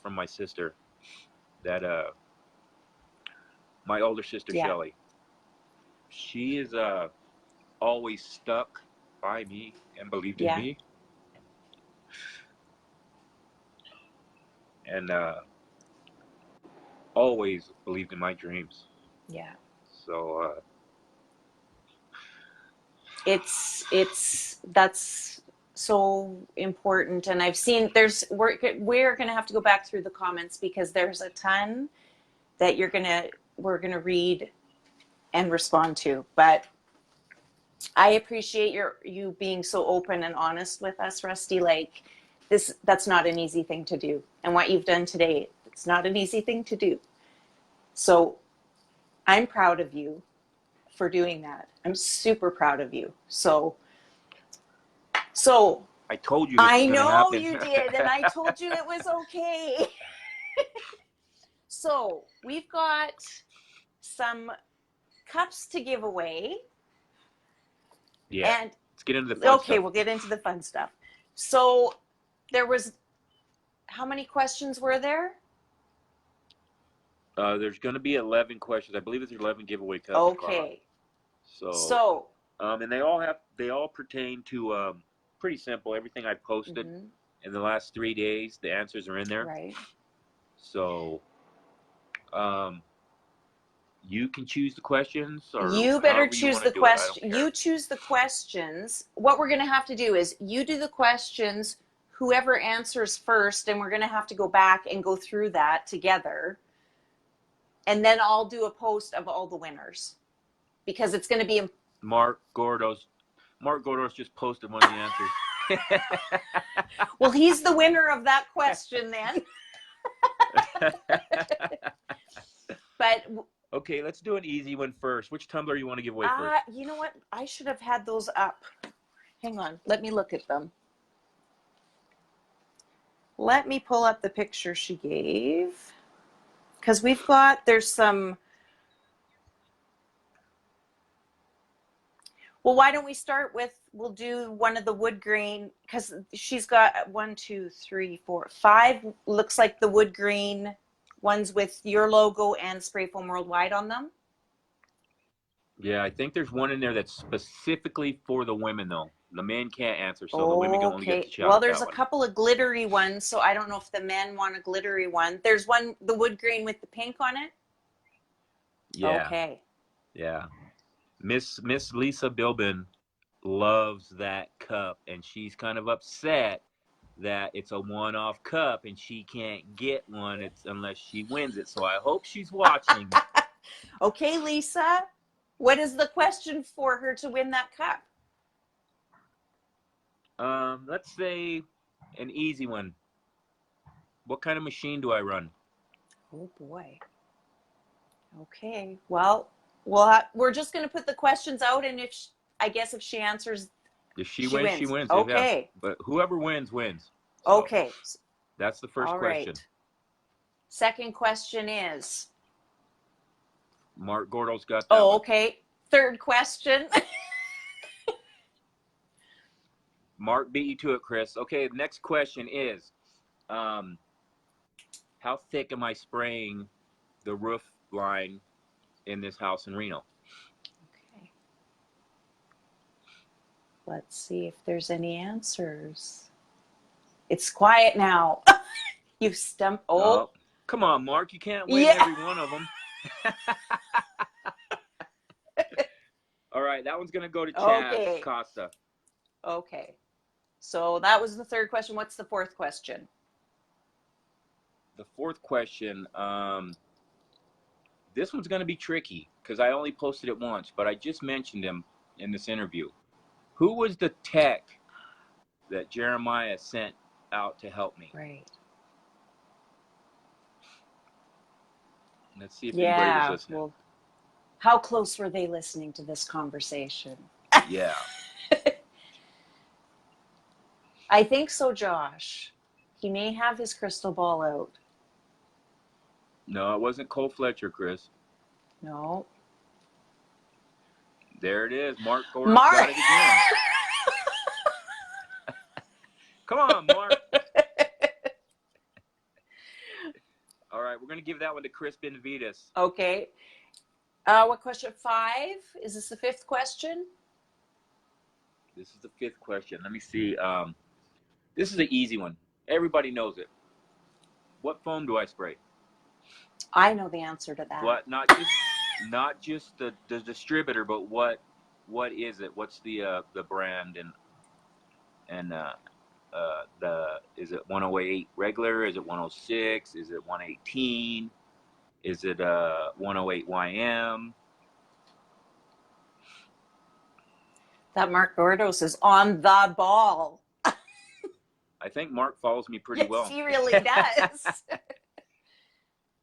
From my sister that my older sister Shelly. She is always stuck by me and believed in me. And always believed in my dreams. Yeah. So that's so important. And I've seen we're going to have to go back through the comments because there's a ton that we're going to read and respond to. But I appreciate you being so open and honest with us, Rusty. Like that's not an easy thing to do. And what you've done today, it's not an easy thing to do. So I'm proud of you for doing that. I'm super proud of you. So I told you this was going to happen. I know you did, and I told you it was okay. So we've got some cups to give away. Yeah. And let's get into the fun stuff. Okay, we'll get into the fun stuff. So there was, how many questions were there? There's going to be 11 questions. I believe it's 11 giveaway cups. Okay. So and they all pertain to pretty simple. Everything I posted in the last 3 days, the answers are in there. Right. So you can choose the questions, or you better choose the question. You choose the questions. What we're going to have to do is you do the questions, whoever answers first, and we're going to have to go back and go through that together. And then I'll do a post of all the winners because it's going to be Mark Gordos just posted one of the answers. Well, he's the winner of that question then. But okay, let's do an easy one first. Which tumbler you want to give away first? You know what? I should have had those up. Hang on. Let me look at them. Let me pull up the picture she gave. Because there's some. Well, why don't we start with, we'll do one of the wood grain, because she's got 1, 2, 3, 4, 5, looks like the wood grain ones with your logo and Spray Foam Worldwide on them. Yeah, I think there's one in there that's specifically for the women, though. The men can't answer, so the women can only get the shot. Well, there's a couple of glittery ones, so I don't know if the men want a glittery one. There's one, the wood grain with the pink on it. Yeah. Okay. Yeah. Miss Lisa Bilbin loves that cup, and she's kind of upset that it's a one-off cup and she can't get one unless she wins it. So I hope she's watching. Okay, Lisa, what is the question for her to win that cup? Let's say an easy one. What kind of machine do I run? Oh boy. Okay. Well, we're just going to put the questions out, and if she answers, if she wins, she wins. Okay. Yeah. But whoever wins. So okay. That's the first question. Right. Second question is. Mark Gordo's got that. Oh, okay. Third question. Mark beat you to it, Chris. Okay, the next question is, how thick am I spraying the roof line in this house in Reno? Okay. Let's see if there's any answers. It's quiet now. You've stumped. Oh, come on, Mark. You can't win every one of them. All right, that one's going to go to Chad Costa. Okay. So that was the third question. What's the fourth question? The fourth question, this one's going to be tricky because I only posted it once, but I just mentioned him in this interview. Who was the tech that Jeremiah sent out to help me? Right. Let's see if anybody was listening. Well, how close were they listening to this conversation? Yeah. I think so, Josh. He may have his crystal ball out. No, it wasn't Cole Fletcher, Chris. No. There it is. Mark Gordon got it again. Come on, Mark. All right, we're going to give that one to Chris Benavides. Okay. What question? 5? Is this the fifth question? This is the fifth question. Let me see. This is an easy one. Everybody knows it. What foam do I spray? I know the answer to that. What? Not just the distributor, but what is it? What's the brand and is it 108 regular? Is it 106? Is it 118? Is it 108 YM? That Mark Gordos is on the ball. I think Mark follows me pretty well. Yes, he really does.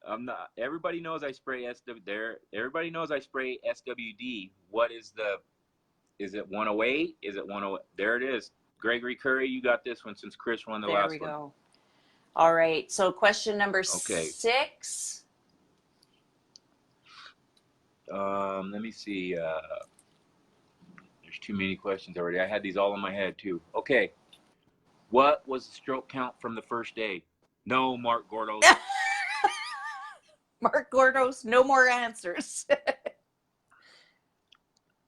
I'm not. Everybody knows I spray Everybody knows I spray SWD. What is the? Is it 108? Is it 108? There it is. Gregory Curry, you got this one since Chris won the last one. There we go. All right. So question number 6. Let me see. There's too many questions already. I had these all in my head too. Okay. What was the stroke count from the first day? No, Mark Gordos. Mark Gordos, no more answers. I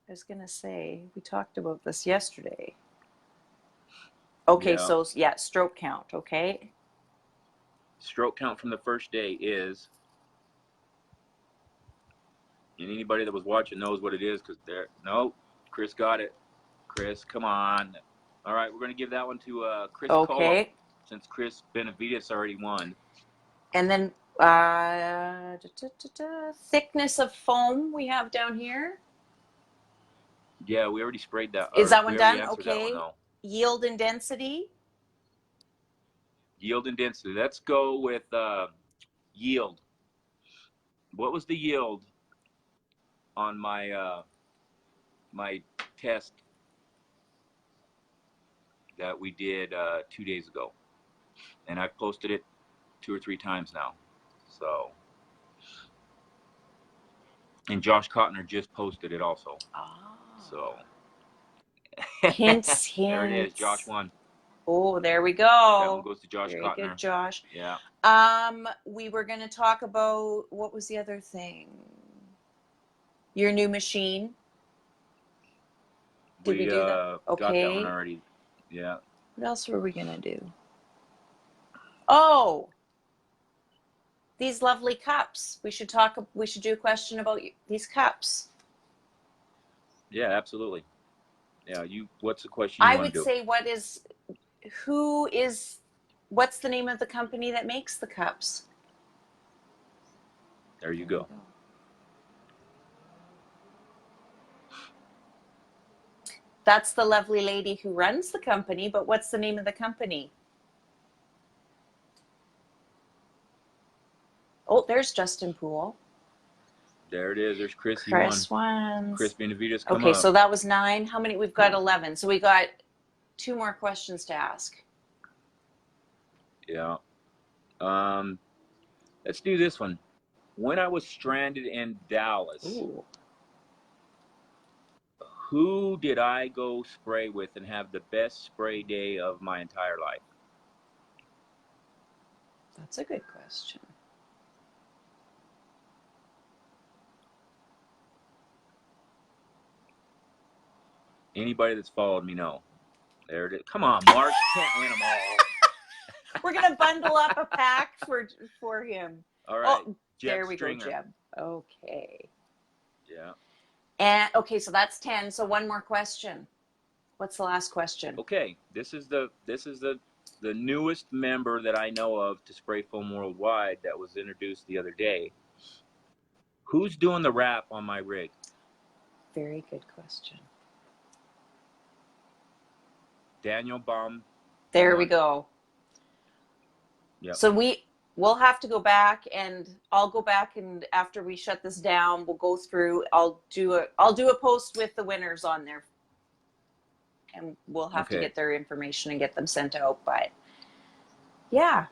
was going to say, we talked about this yesterday. Okay, yeah. So, yeah, stroke count, okay? Stroke count from the first day is, and anybody that was watching knows what it is, because no, Chris got it. Chris, come on. All right, we're going to give that one to Chris Cola, since Chris Benavides already won. And then thickness of foam we have down here. Yeah, we already sprayed that. Is that one done? Okay. That one, yield and density. Yield and density. Let's go with yield. What was the yield on my my test that we did 2 days ago? And I've posted it 2 or 3 times now. So, and Josh Cotner just posted it also. Oh. So, hints. There it is. Josh won. Oh, there we go. That one goes to Josh Cotner. Very good, Josh. Yeah. We were going to talk about, what was the other thing? Your new machine. Did we do that? Okay. Got that one already. Yeah. What else were we going to do? Oh, these lovely cups. We should do a question about these cups. Yeah, absolutely. Yeah, what's the question you want to do? I would say what's the name of the company that makes the cups? There you go. That's the lovely lady who runs the company, but what's the name of the company? Oh, there's Justin Poole. There it is. There's Chris. Chris won. Chris Benavides, come up. Okay, so that was 9. How many? We've got 11. So we got 2 more questions to ask. Yeah. Let's do this one. When I was stranded in Dallas, Ooh. Who did I go spray with and have the best spray day of my entire life? That's a good question. Anybody that's followed me know. There it is. Come on, Mark. You can't win them all. We're going to bundle up a pack for him. All right. Oh, there we go, Jeb. Okay. Yeah. And okay, so that's 10. So one more question. What's the last question? Okay. This is the newest member that I know of to Spray Foam Worldwide that was introduced the other day. Who's doing the wrap on my rig? Very good question. Daniel Baum. There we go. Yeah. So we'll have to go back, and I'll go back, and after we shut this down, we'll go through. I'll do a post with the winners on there, and we'll have to get their information and get them sent out. But yeah,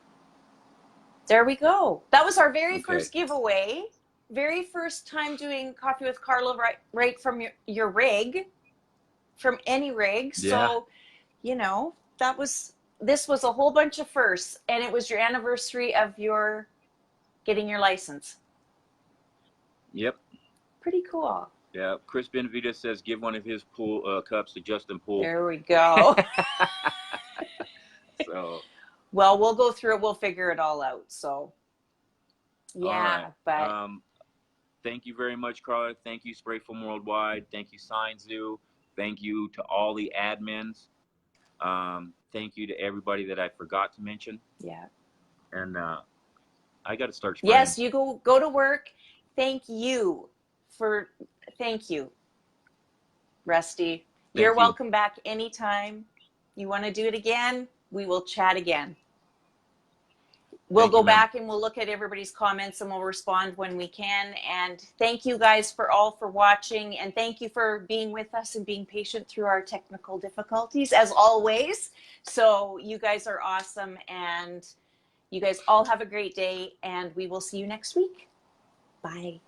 there we go. That was our very first giveaway. Very first time doing Coffee with Carla right from your rig, from any rig. Yeah. So, this was a whole bunch of firsts, and it was your anniversary of your getting your license. Yep. Pretty cool. Yeah. Chris Benavides says give one of his pool cups to Justin Poole. There we go. So. Well, we'll go through it. We'll figure it all out. So. Yeah, but thank you very much, Carla. Thank you, Spray Foam Worldwide. Thank you, Science Zoo. Thank you to all the admins. Thank you to everybody that I forgot to mention. Yeah. And I got to start spraying. Yes, you go to work. Thank you, Rusty. You're welcome back anytime. You want to do it again? We will chat again. We'll go back and we'll look at everybody's comments and we'll respond when we can. And thank you guys for watching, and thank you for being with us and being patient through our technical difficulties as always. So you guys are awesome, and you guys all have a great day, and we will see you next week. Bye.